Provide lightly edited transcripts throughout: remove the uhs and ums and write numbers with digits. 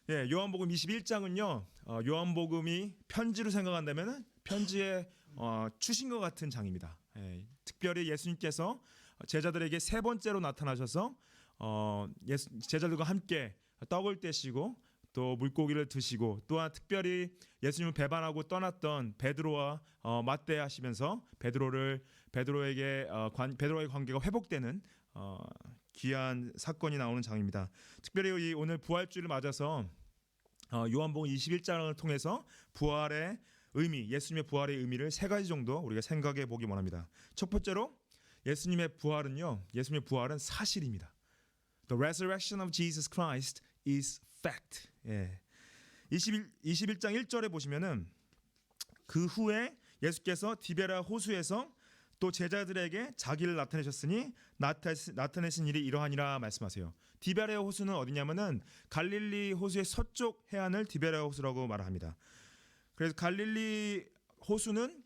예, 요한복음 21장은요. 요한복음이 편지로 생각한다면은 편지의 추신과 같은 장입니다. 예, 특별히 예수님께서 제자들에게 세 번째로 나타나셔서 제자들과 함께 떡을 떼시고 또 물고기를 드시고 또한 특별히 예수님을 배반하고 떠났던 베드로와 맞대하시면서 베드로에게 베드로의 관계가 회복되는 귀한 사건이 나오는 장입니다. 특별히 오늘 부활주를 맞아서 요한복음 21장을 통해서 부활의 의미, 예수님의 부활의 의미를 세 가지 정도 우리가 생각해 보기 원합니다. 첫 번째로 예수님의 부활은 사실입니다. The resurrection of Jesus Christ is fact. 예. 21장 1절에 보시면은 그 후에 예수께서 디베라 호수에서 또 제자들에게 자기를 나타내셨으니 나타내신 일이 이러하니라 말씀하세요. 디베라 호수는 어디냐면은 갈릴리 호수의 서쪽 해안을 디베라 호수라고 말합니다. 그래서 갈릴리 호수는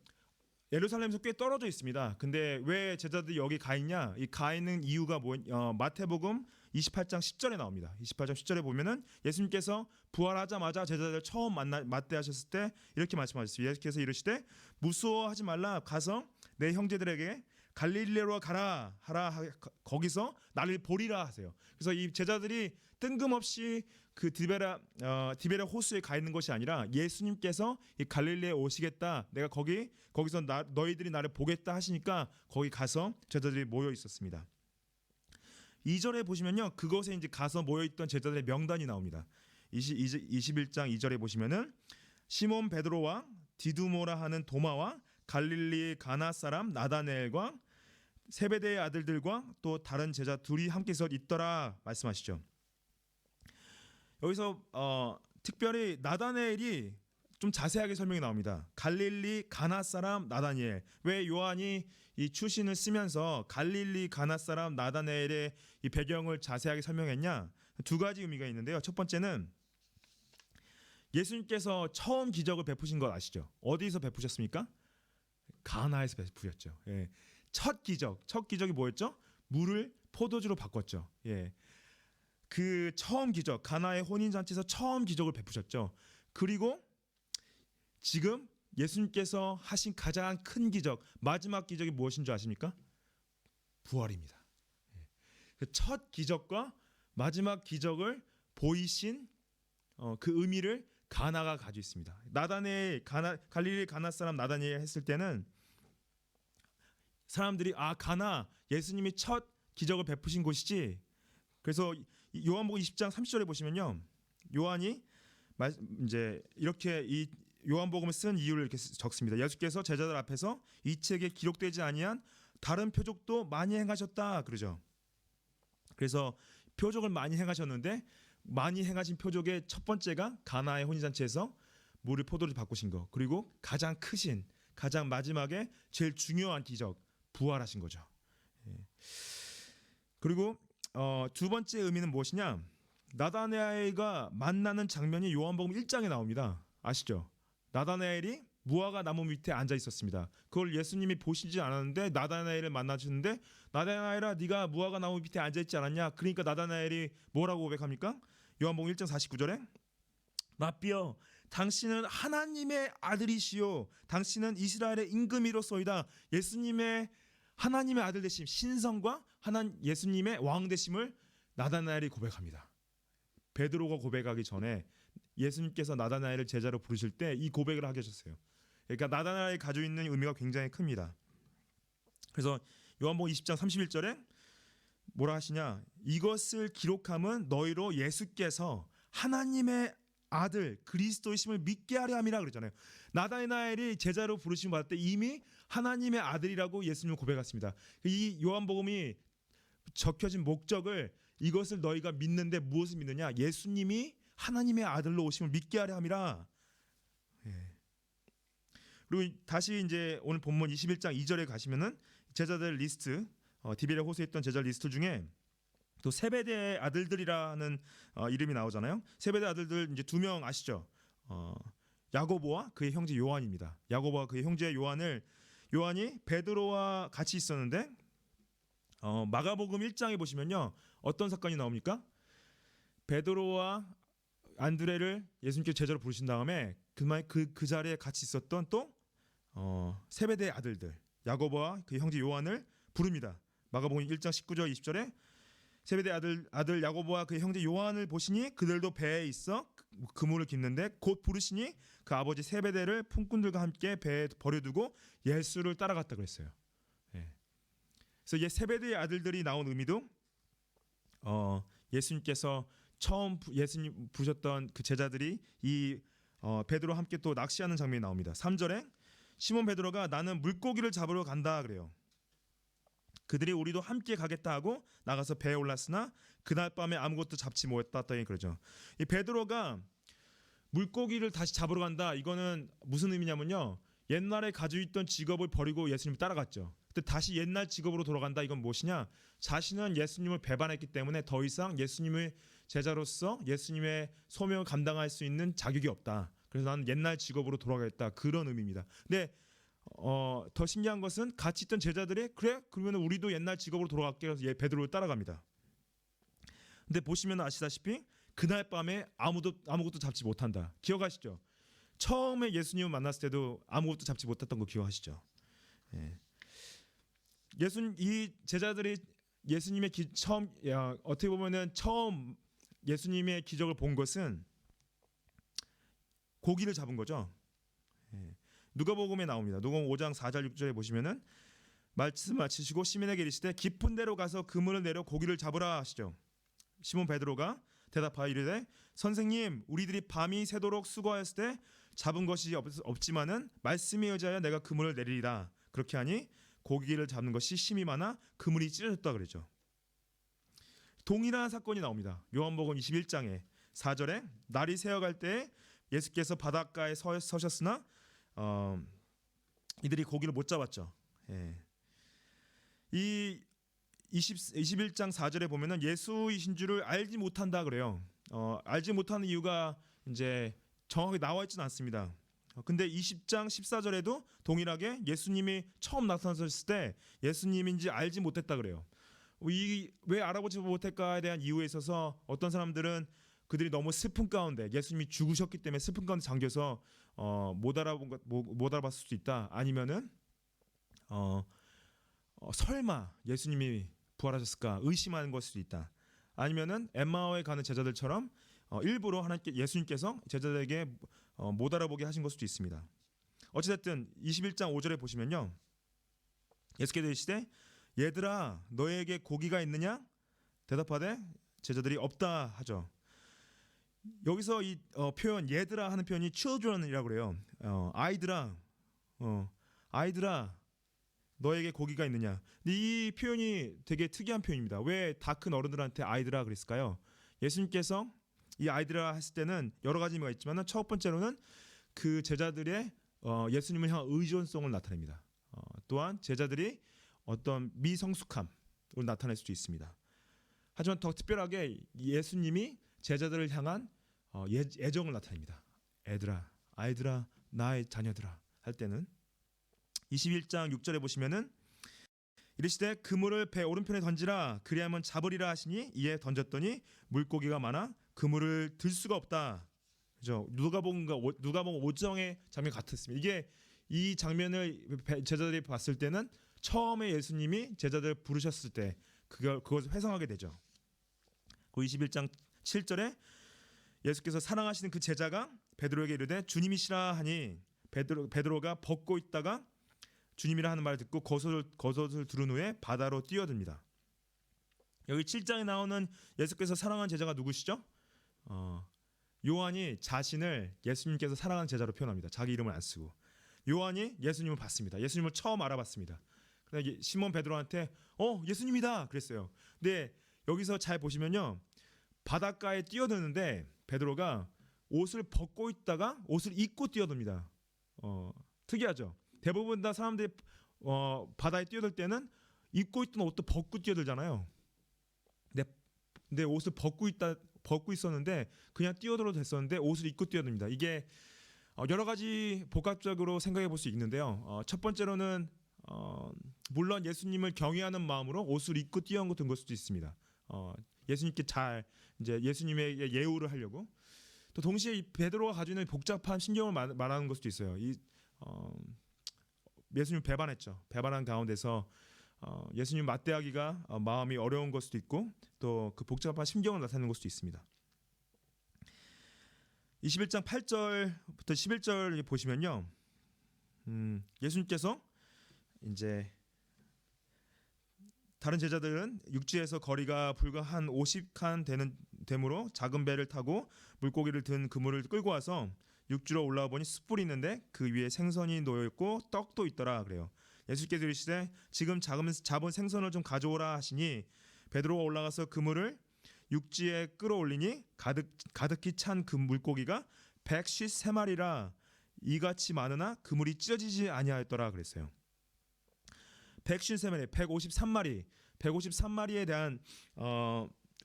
예루살렘에서 꽤 떨어져 있습니다. 근데 왜 제자들이 여기 가 있냐? 이 가 있는 이유가 마태복음 28장 10절에 나옵니다. 28장 10절에 보면은 예수님께서 부활하자마자 제자들 처음 맞대하셨을 때 이렇게 말씀하셨어요. 예수께서 이르시되 무서워하지 말라, 가서 내 형제들에게 갈릴리로 가라 하라, 거기서 나를 보리라 하세요. 그래서 이 제자들이 뜬금없이 그 디베라 호수에 가 있는 것이 아니라 예수님께서 이 갈릴리에 오시겠다, 내가 거기서 너희들이 나를 보겠다 하시니까 거기 가서 제자들이 모여 있었습니다. 2절에 보시면요, 그곳에 이제 가서 모여 있던 제자들의 명단이 나옵니다. 21장 2절에 보시면은 시몬 베드로와 디두모라 하는 도마와 갈릴리 가나 사람 나다나엘과 세베대의 아들들과 또 다른 제자 둘이 함께 있더라 말씀하시죠. 여기서 특별히 나다나엘이 좀 자세하게 설명이 나옵니다. 갈릴리 가나 사람 나다나엘. 왜 요한이 이 추신을 쓰면서 갈릴리 가나 사람 나다나엘의 이 배경을 자세하게 설명했냐? 두 가지 의미가 있는데요. 첫 번째는 예수님께서 처음 기적을 베푸신 것 아시죠? 어디서 베푸셨습니까? 가나에서 베푸셨죠. 예. 첫 기적이 뭐였죠? 물을 포도주로 바꿨죠. 예. 그 처음 기적, 가나의 혼인잔치에서 처음 기적을 베푸셨죠. 그리고 지금 예수님께서 하신 가장 큰 기적, 마지막 기적이 무엇인 줄 아십니까? 부활입니다. 그 첫 기적과 마지막 기적을 보이신 그 의미를 가나가 가지고 있습니다. 갈릴리 가나 사람 나다나엘 했을 때는 사람들이 가나, 예수님이 첫 기적을 베푸신 곳이지. 그래서 요한복음 20장 30절에 보시면요, 요한이 이제 이렇게 이 요한복음을 쓴 이유를 이렇게 적습니다. 예수께서 제자들 앞에서 이 책에 기록되지 아니한 다른 표적도 많이 행하셨다 그러죠. 그래서 표적을 많이 행하셨는데 많이 행하신 표적의 첫 번째가 가나의 혼인잔치에서 물을 포도로 바꾸신 거, 그리고 가장 크신, 가장 마지막에 제일 중요한 기적, 부활하신 거죠. 예. 그리고 두 번째 의미는 무엇이냐? 나다나엘과 만나는 장면이 요한복음 1장에 나옵니다. 아시죠? 나다나엘이 무화과 나무 밑에 앉아 있었습니다. 그걸 예수님이 보시지 않았는데 나다나엘을 만나셨는데, 나다나엘아, 네가 무화과 나무 밑에 앉아 있지 않았냐? 그러니까 나다나엘이 뭐라고 고백합니까? 요한복음 1장 49절에 라삐여, 당신은 하나님의 아들이시요 당신은 이스라엘의 임금이로소이다. 예수님의 하나님의 아들 되심, 신성과 예수님의 왕 되심을 나다나엘이 고백합니다. 베드로가 고백하기 전에 예수님께서 나다나엘을 제자로 부르실 때 이 고백을 하게 하셨어요. 그러니까 나다나엘이 가지고 있는 의미가 굉장히 큽니다. 그래서 요한복음 20장 31절에 뭐라 하시냐? 이것을 기록함은 너희로 예수께서 하나님의 아들 그리스도이심을 믿게 하려 함이라 그러잖아요. 나다나엘이 제자로 부르심 받을 때 이미 하나님의 아들이라고 예수님을 고백했습니다. 이 요한복음이 적혀진 목적을, 이것을 너희가 믿는데 무엇을 믿느냐? 예수님이 하나님의 아들로 오심을 믿게 하려 함이라. 예. 그리고 다시 이제 오늘 본문 21장 2절에 가시면은 제자들 리스트, 디베랴 호수에 있던 제자 리스트 중에 또 세베대의 아들들이라는 이름이 나오잖아요. 세베대 아들들 이제 두 명 아시죠? 야고보와 그의 형제 요한입니다. 야고보와 그의 형제 요한이 베드로와 같이 있었는데 마가복음 1장에 보시면요, 어떤 사건이 나옵니까? 베드로와 안드레를 예수님께 제자로 부르신 다음에 그 자리에 같이 있었던 또 세베대의 아들들 야고보와 그 형제 요한을 부릅니다. 마가복음 1장 19절 20절에 세베대 아들 야고보와 그 형제 요한을 보시니 그들도 배에 있어 그물을 깁는데 곧 부르시니 그 아버지 세베대를 품꾼들과 함께 배에 버려두고 예수를 따라갔다 그랬어요. 예. 그래서 세베대의 아들들이 나온 의미도 예수님께서 처음 예수님 부르셨던 그 제자들이 이 베드로와 함께 또 낚시하는 장면이 나옵니다. 3절에 시몬 베드로가 나는 물고기를 잡으러 간다 그래요. 그들이 우리도 함께 가겠다 하고 나가서 배에 올랐으나 그날 밤에 아무것도 잡지 못했다더니 그러죠. 이 베드로가 물고기를 다시 잡으러 간다. 이거는 무슨 의미냐면요. 옛날에 가지고 있던 직업을 버리고 예수님을 따라갔죠. 근데 다시 옛날 직업으로 돌아간다. 이건 무엇이냐? 자신은 예수님을 배반했기 때문에 더 이상 예수님의 제자로서 예수님의 소명을 감당할 수 있는 자격이 없다. 그래서 나는 옛날 직업으로 돌아가겠다. 그런 의미입니다. 근데 더 신기한 것은 같이 있던 제자들이 그래? 그러면 우리도 옛날 직업으로 돌아갈게. 그래서 베드로를 따라갑니다. 근데 보시면 아시다시피 그날 밤에 아무것도 잡지 못한다. 기억하시죠? 처음에 예수님을 만났을 때도 아무것도 잡지 못했던 거 기억하시죠? 예. 이 제자들이 예수님의 어떻게 보면은 처음 예수님의 기적을 본 것은 고기를 잡은 거죠. 예. 누가복음에 나옵니다. 누가복음 5장 4절 6절에 보시면은 말씀 마치시고 시몬에게 이르시되 깊은 데로 가서 그물을 내려 고기를 잡으라 하시죠. 시몬 베드로가 대답하여 이르되 선생님 우리들이 밤이 새도록 수고하였을 때 잡은 것이 없지만은 말씀에 의지하여 내가 그물을 내리리라. 그렇게 하니 고기를 잡는 것이 심히 많아 그물이 찢어졌다 그러죠. 동일한 사건이 나옵니다. 요한복음 21장에 4절에 날이 새어갈 때 예수께서 바닷가에 서셨으나 이들이 고기를 못 잡았죠. 예. 이 21장 4절에 보면은 예수이신 줄을 알지 못한다 그래요. 알지 못하는 이유가 이제 정확하게 나와 있지는 않습니다. 근데 20장 14절에도 동일하게 예수님이 처음 나타나셨을 때 예수님인지 알지 못했다 그래요. 왜 알아보지 못할까에 대한 이유에 있어서 어떤 사람들은 그들이 너무 슬픔 가운데 예수님이 죽으셨기 때문에 슬픔 가운데 잠겨서 못 알아봤을 수도 있다. 아니면은 설마 예수님이 부활하셨을까 의심하는 것일 수도 있다. 아니면은 엠마오에 가는 제자들처럼 일부러 예수님께서 제자들에게 못 알아보게 하신 것 수도 있습니다. 어찌됐든 21장 5절에 보시면요. 예수께서 이르시되 얘들아 너에게 고기가 있느냐? 대답하되 제자들이 없다 하죠. 여기서 이 표현 얘들아 하는 표현이 children이라고 그래요. 아이들아 너에게 고기가 있느냐. 근데 이 표현이 되게 특이한 표현입니다. 왜 다 큰 어른들한테 아이들아 그랬을까요? 예수님께서 이 아이들아 했을 때는 여러 가지 의미가 있지만 첫 번째로는 그 제자들의 예수님을 향한 의존성을 나타냅니다. 또한 제자들이 어떤 미성숙함을 나타낼 수도 있습니다. 하지만 더 특별하게 예수님이 제자들을 향한 애정을 나타냅니다. 아이들아 나의 자녀들아 할 때는 21장 6절에 보시면은 이르시되 그물을 배 오른편에 던지라 그리하면 잡으리라 하시니 이에 던졌더니 물고기가 많아 그물을 들 수가 없다. 그죠? 누가복음 5장의 장면 같았습니다. 이게 이 장면을 제자들이 봤을 때는 처음에 예수님이 제자들을 부르셨을 때 그것을 회상하게 되죠. 그 21장 7절에 예수께서 사랑하시는 그 제자가 베드로에게 이르되 주님이시라 하니 베드로가 벗고 있다가 주님이라 하는 말을 듣고 겉옷을 두른 후에 바다로 뛰어듭니다. 여기 7장에 나오는 예수께서 사랑하는 제자가 누구시죠? 요한이 자신을 예수님께서 사랑하는 제자로 표현합니다. 자기 이름을 안 쓰고 요한이 예수님을 봤습니다. 예수님을 처음 알아봤습니다. 그래서 시몬 베드로한테 예수님이다 그랬어요. 근데 여기서 잘 보시면요. 바닷가에 뛰어드는데 베드로가 옷을 벗고 있다가 옷을 입고 뛰어듭니다. 특이하죠. 대부분 다 사람들이 바다에 뛰어들 때는 입고 있던 옷도 벗고 뛰어들잖아요. 근데 옷을 벗고 있었는데 그냥 뛰어들어도 됐었는데 옷을 입고 뛰어듭니다. 이게 여러 가지 복합적으로 생각해 볼 수 있는데요. 첫 번째로는 물론 예수님을 경외하는 마음으로 옷을 입고 뛰어온 것인 걸 수도 있습니다. 예수님께 이제 예수님에게 예우를 하려고. 또 동시에 이 베드로가 가지고 있는 복잡한 신경을 말하는 걸 수도 있어요. 예수님 배반했죠. 배반한 가운데서 예수님 맞대하기가 마음이 어려운 걸 수도 있고 또 그 복잡한 심경을 나타내는 걸 수도 있습니다. 21장 8절부터 11절 보시면요, 예수님께서 이제 다른 제자들은 육지에서 거리가 불과 한 50칸 되므로 작은 배를 타고 물고기를 든 그물을 끌고 와서 육지로 올라와 보니 숯불이 있는데 그 위에 생선이 놓여 있고 떡도 있더라 그래요. 예수께서 이르시되 지금 잡은 생선을 좀 가져오라 하시니 베드로가 올라가서 그물을 육지에 끌어올리니 가득히 찬 그 물고기가 153마리라 이같이 많으나 그물이 찢어지지 아니하였더라 그랬어요. 153마리, 153마리에 대한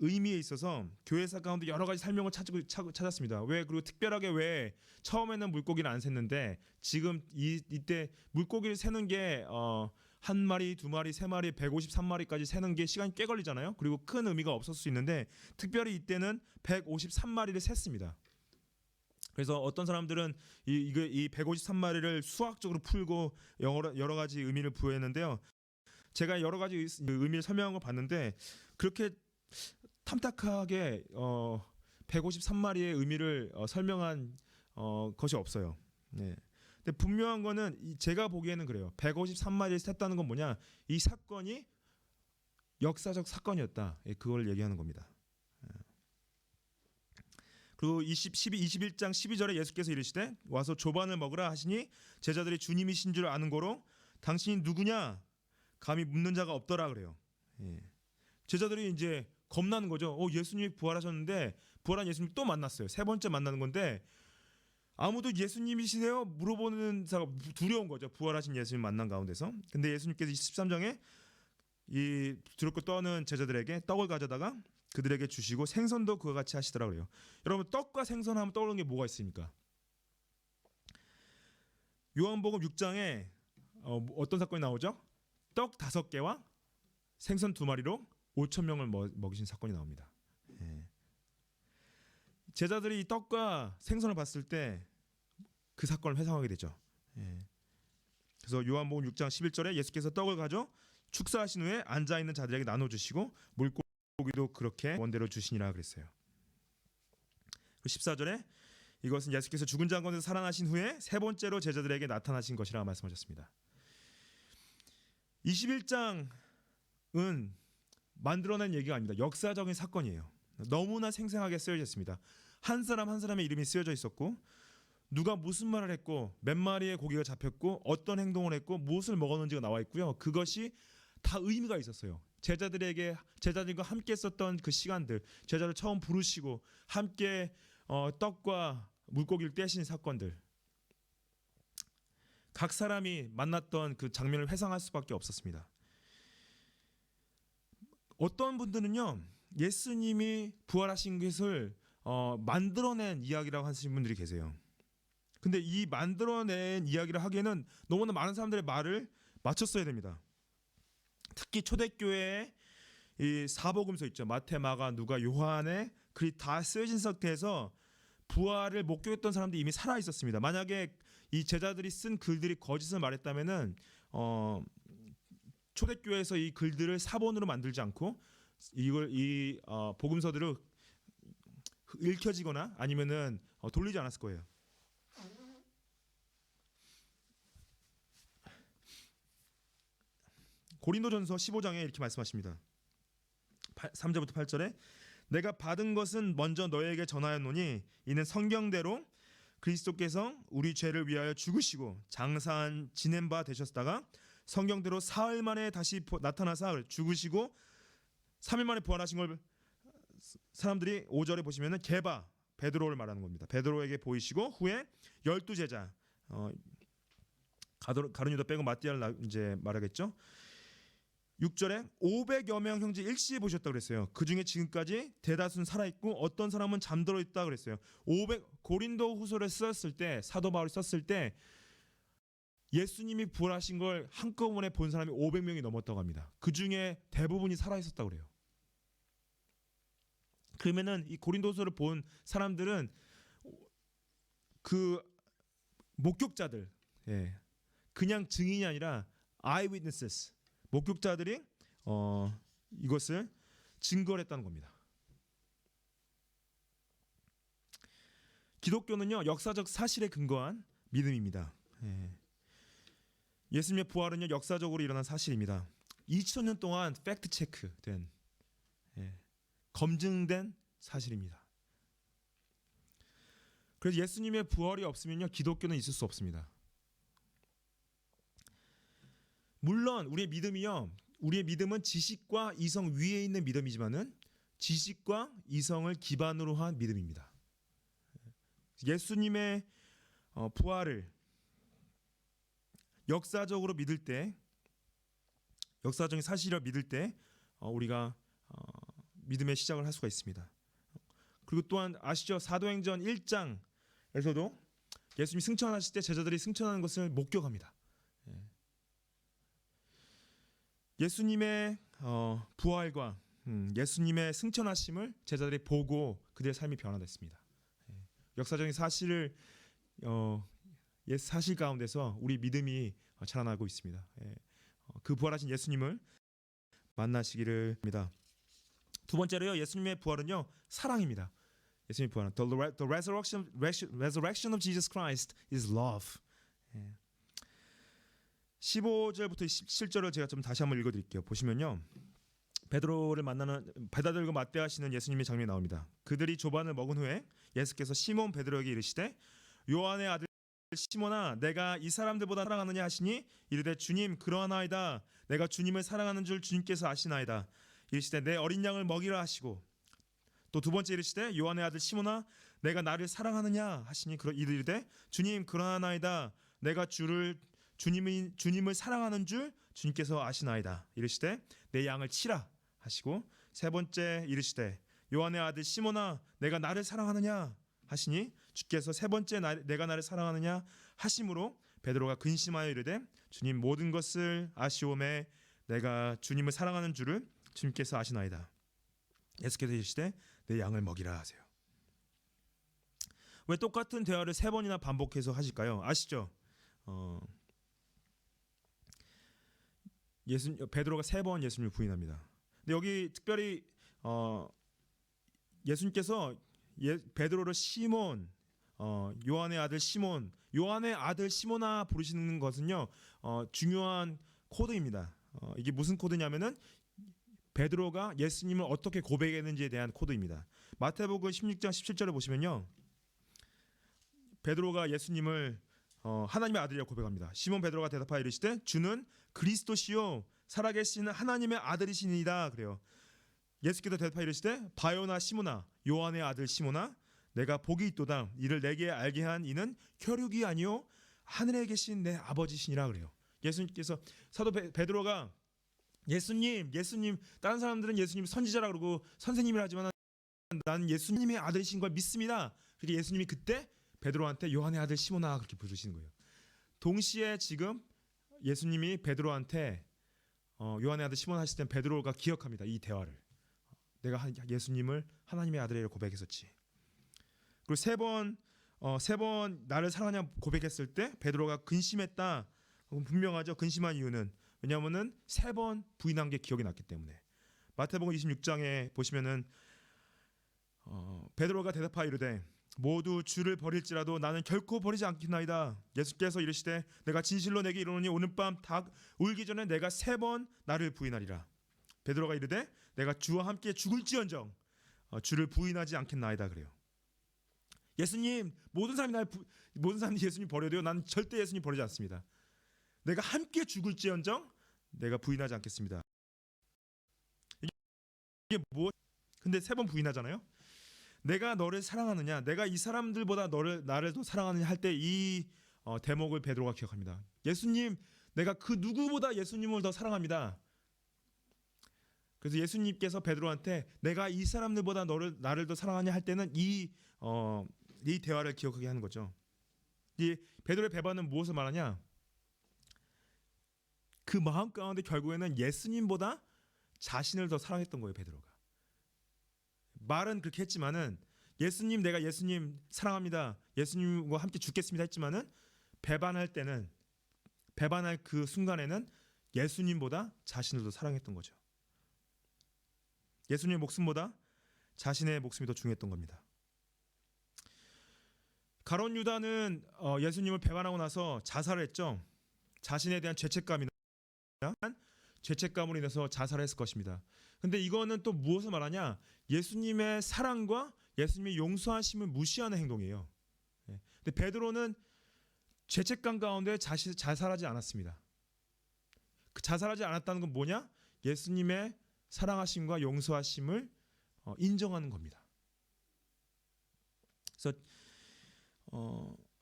의미에 있어서 교회사 가운데 여러 가지 설명을 찾았습니다. 왜 그리고 특별하게 왜 처음에는 물고기를 안 셌는데 지금 이때 물고기를 세는 게 한 마리, 두 마리, 세 마리, 153마리까지 세는 게 시간이 꽤 걸리잖아요. 그리고 큰 의미가 없었을 수 있는데 특별히 이때는 153마리를 셌습니다. 그래서 어떤 사람들은 이 153마리를 수학적으로 풀고 여러 가지 의미를 부여했는데요. 제가 여러 가지 의미를 설명한 걸 봤는데 그렇게 탐탁하게 153마리의 의미를 설명한 것이 없어요. 네. 근데 분명한 거는 제가 보기에는 그래요. 153마리를 셌다는 건 뭐냐? 이 사건이 역사적 사건이었다. 그걸 얘기하는 겁니다. 그리고 21장 12절에 예수께서 이르시되 와서 조반을 먹으라 하시니 제자들이 주님이신 줄 아는 거로 당신이 누구냐 감히 묻는 자가 없더라 그래요. 제자들이 이제 겁나는 거죠. 예수님이 부활하셨는데 부활한 예수님 또 만났어요. 세 번째 만나는 건데 아무도 예수님이시세요? 물어보는 사람 두려운 거죠. 부활하신 예수님 만난 가운데서. 근데 예수님께서 13장에 이 두렵고 떠는 제자들에게 떡을 가져다가 그들에게 주시고 생선도 그와 같이 하시더라 그래요. 여러분 떡과 생선 하면 떠오르는 게 뭐가 있습니까? 요한복음 6장에 어떤 사건이 나오죠? 떡 5개와 생선 2마리로 5,000명을 먹이신 사건이 나옵니다. 제자들이 이 떡과 생선을 봤을 때 그 사건을 회상하게 되죠. 그래서 요한복음 6장 11절에 예수께서 떡을 가져 축사하신 후에 앉아있는 자들에게 나눠주시고 물고기도 그렇게 원대로 주시니라 그랬어요. 14절에 이것은 예수께서 죽은 자 가운데서 살아나신 후에 세 번째로 제자들에게 나타나신 것이라 말씀하셨습니다. 21장은 만들어낸 얘기가 아닙니다. 역사적인 사건이에요. 너무나 생생하게 쓰여져 있습니다. 한 사람 한 사람의 이름이 쓰여져 있었고 누가 무슨 말을 했고 몇 마리의 고기가 잡혔고 어떤 행동을 했고 무엇을 먹었는지가 나와 있고요. 그것이 다 의미가 있었어요. 제자들과 함께 썼던 그 시간들, 제자를 처음 부르시고 함께 떡과 물고기를 떼신 사건들, 각 사람이 만났던 그 장면을 회상할 수밖에 없었습니다. 어떤 분들은요, 예수님이 부활하신 것을 만들어낸 이야기라고 하시는 분들이 계세요. 근데 이 만들어낸 이야기를 하기에는 너무나 많은 사람들의 말을 맞췄어야 됩니다. 특히 초대교회의 이 사복음서 있죠. 마태, 마가, 누가, 요한의 글이 다 쓰여진 상태에서 부활을 목격했던 사람들이 이미 살아 있었습니다. 만약에 이 제자들이 쓴 글들이 거짓을 말했다면은 초대교회에서 이 글들을 사본으로 만들지 않고 이 복음서들을 읽혀지거나 아니면은 돌리지 않았을 거예요. 고린도전서 15장에 이렇게 말씀하십니다. 3절부터 8절에 내가 받은 것은 먼저 너희에게 전하였노니 이는 성경대로 그리스도께서 우리 죄를 위하여 죽으시고 장사한 지낸 바 되셨다가 성경대로 사흘 만에 다시 나타나사 죽으시고 3일 만에 부활하신 걸 사람들이 5절에 보시면은 게바 베드로를 말하는 겁니다. 베드로에게 보이시고 후에 12제자 가룟 유다 빼고 마띠아를 이제 말하겠죠. 6절에 500여 명 형제 일시에 보셨다 그랬어요. 그 중에 지금까지 대다수는 살아있고 어떤 사람은 잠들어 있다 그랬어요. 고린도 후서를 썼을 때 사도 바울이 썼을 때 예수님이 부활하신 걸 한꺼번에 본 사람이 500명이 넘었다고 합니다. 그 중에 대부분이 살아있었다고 그래요. 그러면은 이 고린도서를 본 사람들은 그 목격자들, 예, 그냥 증인이 아니라 eyewitnesses, 목격자들이 이것을 증거를 했다는 겁니다. 기독교는요 역사적 사실에 근거한 믿음입니다. 예. 예수님의 부활은요 역사적으로 일어난 사실입니다. 2000년 동안 팩트 체크된, 예, 검증된 사실입니다. 그래서 예수님의 부활이 없으면요 기독교는 있을 수 없습니다. 물론 우리의 믿음은 지식과 이성 위에 있는 믿음이지만은 지식과 이성을 기반으로 한 믿음입니다. 예수님의 부활을 역사적으로 믿을 때, 역사적인 사실이라 믿을 때 우리가 믿음의 시작을 할 수가 있습니다. 그리고 또한 아시죠? 사도행전 1장에서도 예수님이 승천하실 때 제자들이 승천하는 것을 목격합니다. 예수님의 부활과 예수님의 승천하심을 제자들이 보고 그들의 삶이 변화됐습니다. 역사적인 사실을 사실 가운데서 우리 믿음이 자라나고 있습니다. 그 부활하신 예수님을 만나시기를 합니다. 두 번째로요, 예수님의 부활은요 사랑입니다. 예수님의 부활은 the resurrection of Jesus Christ is love. 15절부터 17절을 제가 좀 다시 한번 읽어드릴게요. 보시면요, 베드로를 만나는 베다들과 맞대하시는 예수님의 장면이 나옵니다. 그들이 조반을 먹은 후에 예수께서 시몬 베드로에게 이르시되 요한의 아들 시몬아 내가 이 사람들보다 사랑하느냐 하시니 이르되 주님 그러하나이다. 내가 주님을 사랑하는 줄 주님께서 아시나이다. 이르시되 내 어린 양을 먹이라 하시고 또 두 번째 이르시되 요한의 아들 시몬아 내가 나를 사랑하느냐 하시니 이르되 주님 그러하나이다. 내가 주님을 사랑하는 줄 주님께서 아시나이다. 이르시되 내 양을 치라 하시고 세 번째 이르시되 요한의 아들 시몬아 내가 나를 사랑하느냐 하시니 주께서 세 번째 내가 나를 사랑하느냐 하심으로 베드로가 근심하여 이르되 주님 모든 것을 아시오매 내가 주님을 사랑하는 줄을 주님께서 아시나이다. 예수께서 이르시되 내 양을 먹이라 하세요. 왜 똑같은 대화를 세 번이나 반복해서 하실까요? 아시죠? 베드로가 세 번 예수님을 부인합니다. 근데 여기 특별히 예수님께서 베드로를 시몬, 요한의 아들 시몬, 요한의 아들 시몬아 부르시는 것은요 중요한 코드입니다. 이게 무슨 코드냐면은 베드로가 예수님을 어떻게 고백했는지에 대한 코드입니다. 마태복음 16장 17절을 보시면요, 베드로가 예수님을 하나님의 아들이라고 고백합니다. 시몬 베드로가 대답하여 이르시되 주는 그리스도시요 살아계신 하나님의 아들이시니이다. 그래요. 예수께서 대답하여 이르시되 바요나 시몬아 요한의 아들 시몬아 내가 복이 있도다. 이를 내게 알게 한 이는 혈육이 아니요 하늘에 계신 내 아버지시니라. 그래요. 예수님께서 사도 베드로가 예수님 다른 사람들은 예수님 선지자라 그러고 선생님이라 하지만 나는 예수님의 아들이신 걸 믿습니다. 그래서 예수님이 그때 베드로한테 요한의 아들 시몬아 그렇게 부르시는 거예요. 동시에 지금 예수님이 베드로한테 요한의 아들 시몬 하실 때 베드로가 기억합니다. 이 대화를. 내가 예수님을 하나님의 아들이라고 고백했었지. 그리고 세 번 나를 사랑하냐 고백했을 때 베드로가 근심했다. 분명하죠. 근심한 이유는 왜냐하면은 세 번 부인한 게 기억이 났기 때문에. 마태복음 26장에 보시면은 베드로가 대답하여 이르되 모두 주를 버릴지라도 나는 결코 버리지 않겠나이다. 예수께서 이르시되 내가 진실로 내게 이르노니 오늘 밤 닭 울기 전에 내가 세 번 나를 부인하리라. 베드로가 이르되 내가 주와 함께 죽을지언정 주를 부인하지 않겠나이다. 그래요. 예수님 모든 사람이 예수님 버려도요 나는 절대 예수님 버리지 않습니다. 내가 함께 죽을지언정 내가 부인하지 않겠습니다. 이게 뭐? 근데 세 번 부인하잖아요. 내가 너를 사랑하느냐, 내가 이 사람들보다 나를 더 사랑하느냐 할 때 이 대목을 베드로가 기억합니다. 예수님, 내가 그 누구보다 예수님을 더 사랑합니다. 그래서 예수님께서 베드로한테 내가 이 사람들보다 나를 더 사랑하냐 할 때는 이 대화를 기억하게 하는 거죠. 이 베드로의 배반은 무엇을 말하냐? 그 마음 가운데 결국에는 예수님보다 자신을 더 사랑했던 거예요, 베드로가. 말은 그렇게 했지만은 예수님 내가 예수님 사랑합니다. 예수님과 함께 죽겠습니다 했지만은 배반할 그 순간에는 예수님보다 자신을 더 사랑했던 거죠. 예수님의 목숨보다 자신의 목숨이 더 중요했던 겁니다. 가룟 유다는 예수님을 배반하고 나서 자살을 했죠. 자신에 대한 죄책감으로 인해서 자살했을 것입니다. 근데 이거는 또 무엇을 말하냐? 예수님의 사랑과 예수님의 용서하심을 무시하는 행동이에요. 근데 베드로는 죄책감 가운데 자살하지 않았습니다. 그 자살하지 않았다는 건 뭐냐? 예수님의 사랑하심과 용서하심을 인정하는 겁니다. 그래서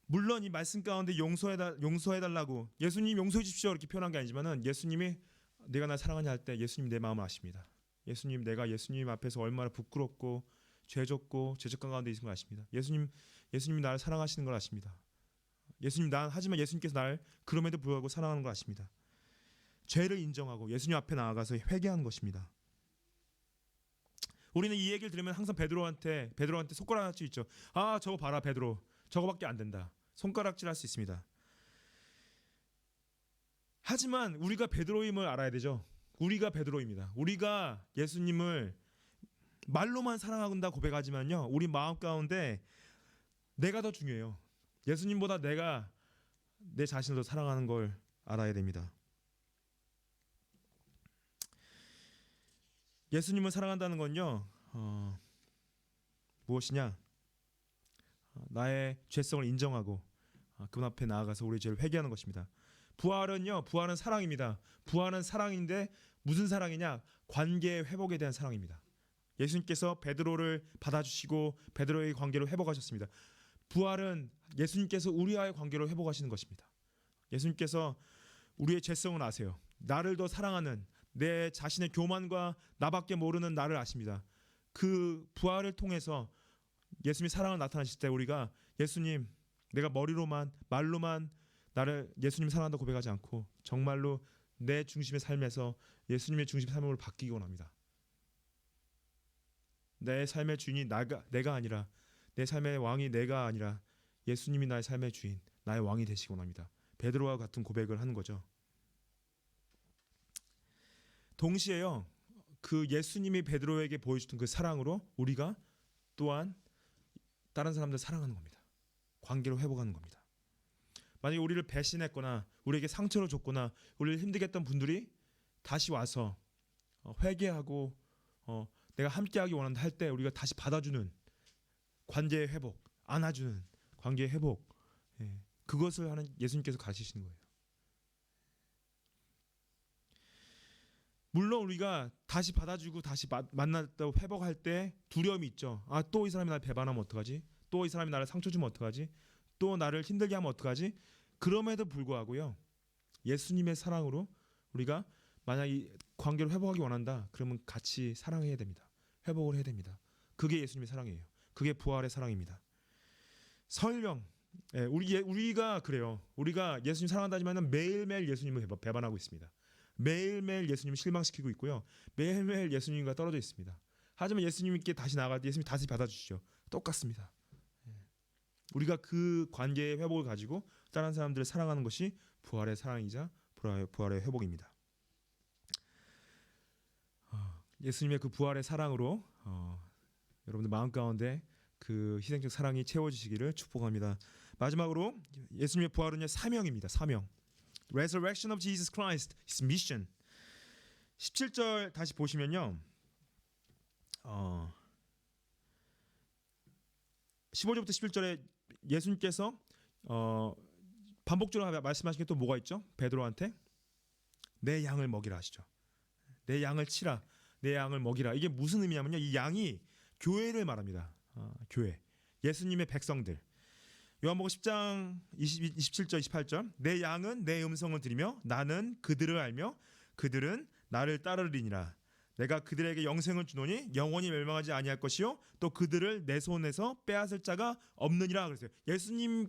물론 이 말씀 가운데 용서해달라고 예수님 용서해 주십시오 이렇게 표현한 게 아니지만은 예수님이 내가 날 사랑하냐 할 때 예수님 내 마음을 아십니다. 예수님 내가 예수님 앞에서 얼마나 부끄럽고 죄졌고 죄책감 가운데 있는 걸 아십니다. 예수님이 나를 사랑하시는 걸 아십니다. 하지만 예수님께서 나를 그럼에도 불구하고 사랑하는 걸 아십니다. 죄를 인정하고 예수님 앞에 나아가서 회개하는 것입니다. 우리는 이 얘기를 들으면 항상 베드로한테 손가락질 있죠. 아 저거 봐라 베드로 저거밖에 안 된다. 손가락질할 수 있습니다. 하지만 우리가 베드로임을 알아야 되죠. 우리가 베드로입니다. 우리가 예수님을 말로만 사랑한다 고백하지만요. 우리 마음 가운데 내가 더 중요해요. 예수님보다 내가 내 자신을 더 사랑하는 걸 알아야 됩니다. 예수님을 사랑한다는 건요. 무엇이냐? 나의 죄성을 인정하고 그분 앞에 나아가서 우리의 죄를 회개하는 것입니다. 부활은 사랑입니다. 부활은 사랑인데 무슨 사랑이냐? 관계의 회복에 대한 사랑입니다. 예수님께서 베드로를 받아주시고 베드로의 관계를 회복하셨습니다. 부활은 예수님께서 우리와의 관계를 회복하시는 것입니다. 예수님께서 우리의 죄성을 아세요. 나를 더 사랑하는 내 자신의 교만과 나밖에 모르는 나를 아십니다. 그 부활을 통해서 예수님이 사랑을 나타나실 때 우리가 예수님 내가 말로만 나를 예수님 사랑한다 고백하지 않고 정말로 내 중심의 삶에서 예수님의 중심의 삶으로 바뀌기 원합니다. 내 삶의 주인이 내가 아니라 내 삶의 왕이 내가 아니라 예수님이 나의 삶의 주인 나의 왕이 되시기 원합니다. 베드로와 같은 고백을 하는 거죠. 동시에요. 그 예수님이 베드로에게 보여주던 그 사랑으로 우리가 또한 다른 사람들 사랑하는 겁니다. 관계를 회복하는 겁니다. 만약에 우리를 배신했거나 우리에게 상처를 줬거나 우리를 힘들게 했던 분들이 다시 와서 회개하고 내가 함께하기 원한다 할 때 우리가 다시 받아주는 관계의 회복, 안아주는 관계의 회복, 그것을 하는 예수님께서 가르치시는 거예요. 물론 우리가 다시 받아주고 다시 만났다고 회복할 때 두려움이 있죠. 아, 또 이 사람이 나를 배반하면 어떡하지? 또 이 사람이 나를 상처 주면 어떡하지? 또 나를 힘들게 하면 어떡하지? 그럼에도 불구하고요. 예수님의 사랑으로 우리가 만약 이 관계를 회복하기 원한다. 그러면 같이 사랑해야 됩니다. 회복을 해야 됩니다. 그게 예수님의 사랑이에요. 그게 부활의 사랑입니다. 설령 우리가 그래요. 우리가 예수님 사랑한다지만 매일매일 예수님을 배반하고 있습니다. 매일매일 예수님을 실망시키고 있고요. 매일매일 예수님과 떨어져 있습니다. 하지만 예수님께 다시 나아갈 때 예수님이 다시 받아주시죠. 똑같습니다. 우리가 그 관계의 회복을 가지고 다른 사람들을 사랑하는 것이 부활의 사랑이자 부활의 회복입니다. 예수님의 그 부활의 사랑으로 여러분들 마음 가운데 그 희생적 사랑이 채워지시기를 축복합니다. 마지막으로 예수님의 부활은요 사명입니다. 사명. Resurrection of Jesus Christ, His mission. 17절 다시 보시면요. 15절부터 11절에 예수님께서 반복적으로 말씀하신 게 또 뭐가 있죠? 베드로한테 내 양을 먹이라 하시죠. 내 양을 치라. 내 양을 먹이라. 이게 무슨 의미냐면요. 이 양이 교회를 말합니다. 교회. 예수님의 백성들. 요한복음 10장 27절 28절 내 양은 내 음성을 들으며 나는 그들을 알며 그들은 나를 따르리니라. 내가 그들에게 영생을 주노니 영원히 멸망하지 아니할 것이요 또 그들을 내 손에서 빼앗을 자가 없느니라 그랬어요. 예수님의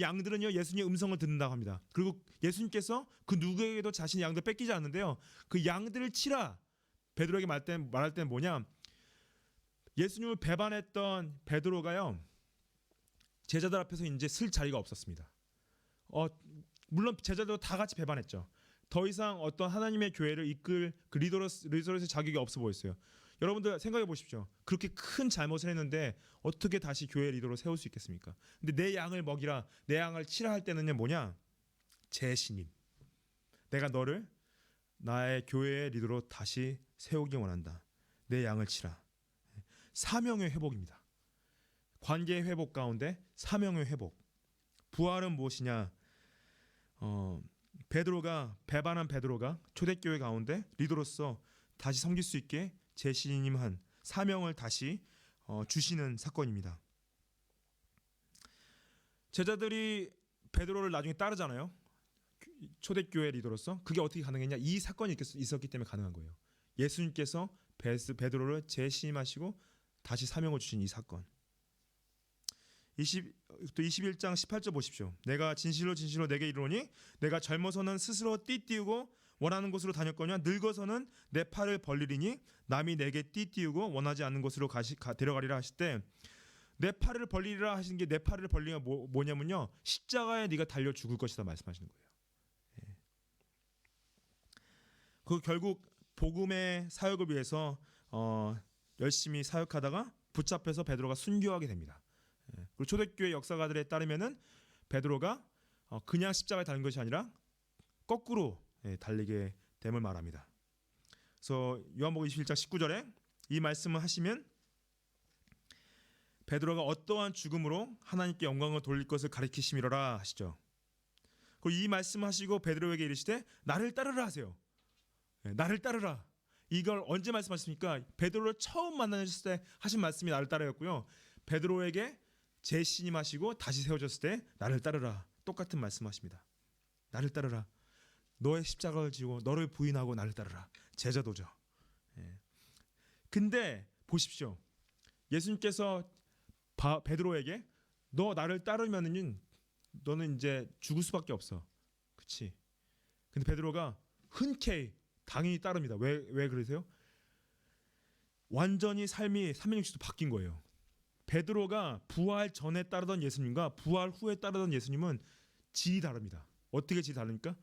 양들은요 예수님의 음성을 듣는다고 합니다. 그리고 예수님께서 그 누구에게도 자신의 양들 뺏기지 않는데요. 그 양들을 치라. 베드로에게 말할 때는 뭐냐? 예수님을 배반했던 베드로가요, 제자들 앞에서 이제 쓸 자리가 없었습니다. 물론 제자들도 다 같이 배반했죠. 더 이상 어떤 하나님의 교회를 이끌 그 리더로서의 자격이 없어 보였어요. 여러분들 생각해 보십시오. 그렇게 큰 잘못을 했는데 어떻게 다시 교회 리더로 세울 수 있겠습니까? 근데 내 양을 먹이라, 내 양을 치라 할 때는요, 뭐냐? 제 신임. 내가 너를 나의 교회의 리더로 다시 세우기 원한다. 내 양을 치라. 사명의 회복입니다. 관계의 회복 가운데 사명의 회복. 부활은 무엇이냐? 배반한 베드로가 초대교회 가운데 리더로서 다시 섬길 수 있게 재신임한 사명을 다시 주시는 사건입니다. 제자들이 베드로를 나중에 따르잖아요. 초대교회 리더로서. 그게 어떻게 가능했냐? 이 사건이 있었기 때문에 가능한 거예요. 예수님께서 베드로를 재신임하시고 다시 사명을 주신 이 사건. 21장 18절 보십시오. 내가 진실로 진실로 내게 이르노니 내가 젊어서는 스스로 띠띠우고 원하는 곳으로 다녔거니와 늙어서는 내 팔을 벌리리니 남이 내게 띠띠우고 원하지 않는 곳으로 데려가리라 하실 때, 내 팔을 벌리리라 하시는 게, 내 팔을 벌리가 뭐냐면요, 십자가에 네가 달려 죽을 것이다 말씀하시는 거예요. 그 결국 복음의 사역을 위해서 열심히 사역하다가 붙잡혀서 베드로가 순교하게 됩니다. 그리고 초대교회 역사가들에 따르면은 베드로가 그냥 십자가에 달린 것이 아니라 거꾸로 달리게 됨을 말합니다. 그래서 요한복음 21장 19절에 이 말씀을 하시면 베드로가 어떠한 죽음으로 하나님께 영광을 돌릴 것을 가리키심이로라 하시죠. 그리고 이 말씀을 하시고 베드로에게 이르시되 나를 따르라 하세요. 나를 따르라. 이걸 언제 말씀하십니까? 베드로를 처음 만나셨을 때 하신 말씀이 나를 따르였고요. 베드로에게 재신임하시고 다시 세워졌을 때 나를 따르라. 똑같은 말씀하십니다. 나를 따르라. 너의 십자가를 지고 너를 부인하고 나를 따르라. 제자도죠. 근데 보십시오. 예수님께서 베드로에게 너 나를 따르면은 너는 이제 죽을 수밖에 없어. 그렇지? 근데 베드로가 흔쾌히 당연히 따릅니다. 왜 그러세요? 완전히 삶이 360도 바뀐 거예요. 베드로가 부활 전에 따르던 예수님과 부활 후에 따르던 예수님은 질이 다릅니다. 어떻게 질이 다릅니까?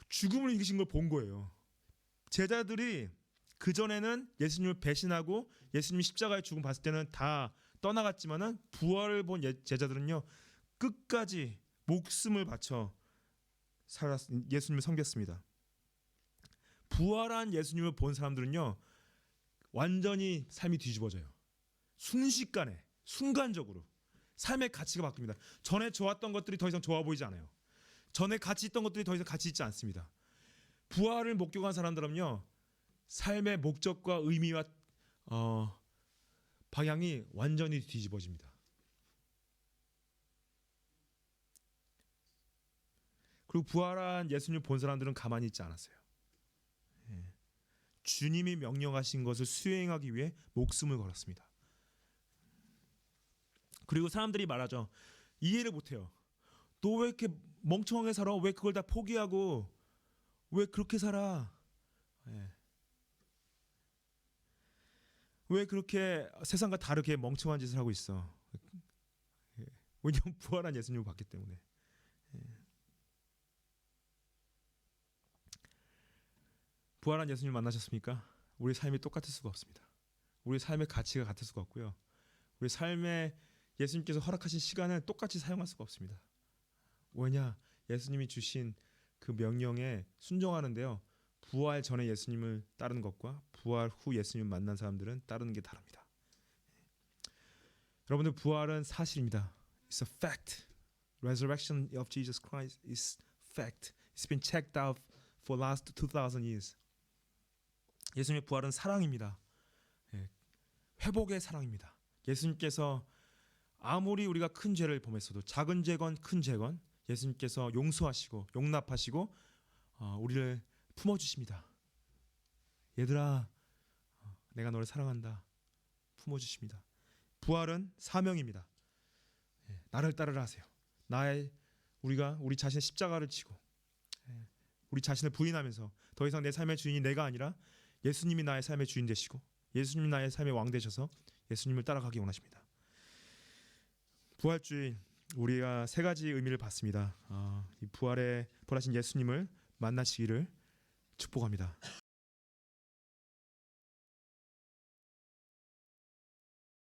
죽음을 이기신 걸 본 거예요. 제자들이 그전에는 예수님을 배신하고 예수님이 십자가에 죽음 봤을 때는 다 떠나갔지만은 부활을 본 제자들은요, 끝까지 목숨을 바쳐 예수님을 섬겼습니다. 부활한 예수님을 본 사람들은요, 완전히 삶이 뒤집어져요. 순식간에, 순간적으로 삶의 가치가 바뀝니다. 전에 좋았던 것들이 더 이상 좋아 보이지 않아요. 전에 가치 있던 것들이 더 이상 가치 있지 않습니다. 부활을 목격한 사람들은요, 삶의 목적과 의미와 방향이 완전히 뒤집어집니다. 그리고 부활한 예수님을 본 사람들은 가만히 있지 않았어요. 주님이 명령하신 것을 수행하기 위해 목숨을 걸었습니다. 그리고 사람들이 말하죠. 이해를 못해요. 너 왜 이렇게 멍청하게 살아? 왜 그걸 다 포기하고 왜 그렇게 살아? 왜 그렇게 세상과 다르게 멍청한 짓을 하고 있어? 왜냐하면 부활한 예수님을 봤기 때문에. 부활한 예수님 만나셨습니까? 우리 삶이 똑같을 수가 없습니다. 우리 삶의 가치가 같을 수가 없고요. 우리 삶에 예수님께서 허락하신 시간을 똑같이 사용할 수가 없습니다. 왜냐? 예수님이 주신 그 명령에 순종하는데요, 부활 전에 예수님을 따르는 것과 부활 후 예수님을 만난 사람들은 따르는 게 다릅니다. 여러분들, 부활은 사실입니다. It's a fact. Resurrection of Jesus Christ is fact. It's been checked out for last 2,000 years. 예수님의 부활은 사랑입니다. 회복의 사랑입니다. 예수님께서 아무리 우리가 큰 죄를 범했어도, 작은 죄건 큰 죄건 예수님께서 용서하시고 용납하시고 우리를 품어주십니다. 얘들아, 내가 너를 사랑한다. 품어주십니다. 부활은 사명입니다. 나를 따르라 하세요. 우리 자신의 십자가를 지고 우리 자신을 부인하면서 더 이상 내 삶의 주인이 내가 아니라 예수님이 나의 삶의 주인 되시고 예수님이 나의 삶의 왕 되셔서 예수님을 따라가기 원하십니다. 부활주일 우리가 세 가지 의미를 받습니다. 이 부활하신 예수님을 만나시기를 축복합니다.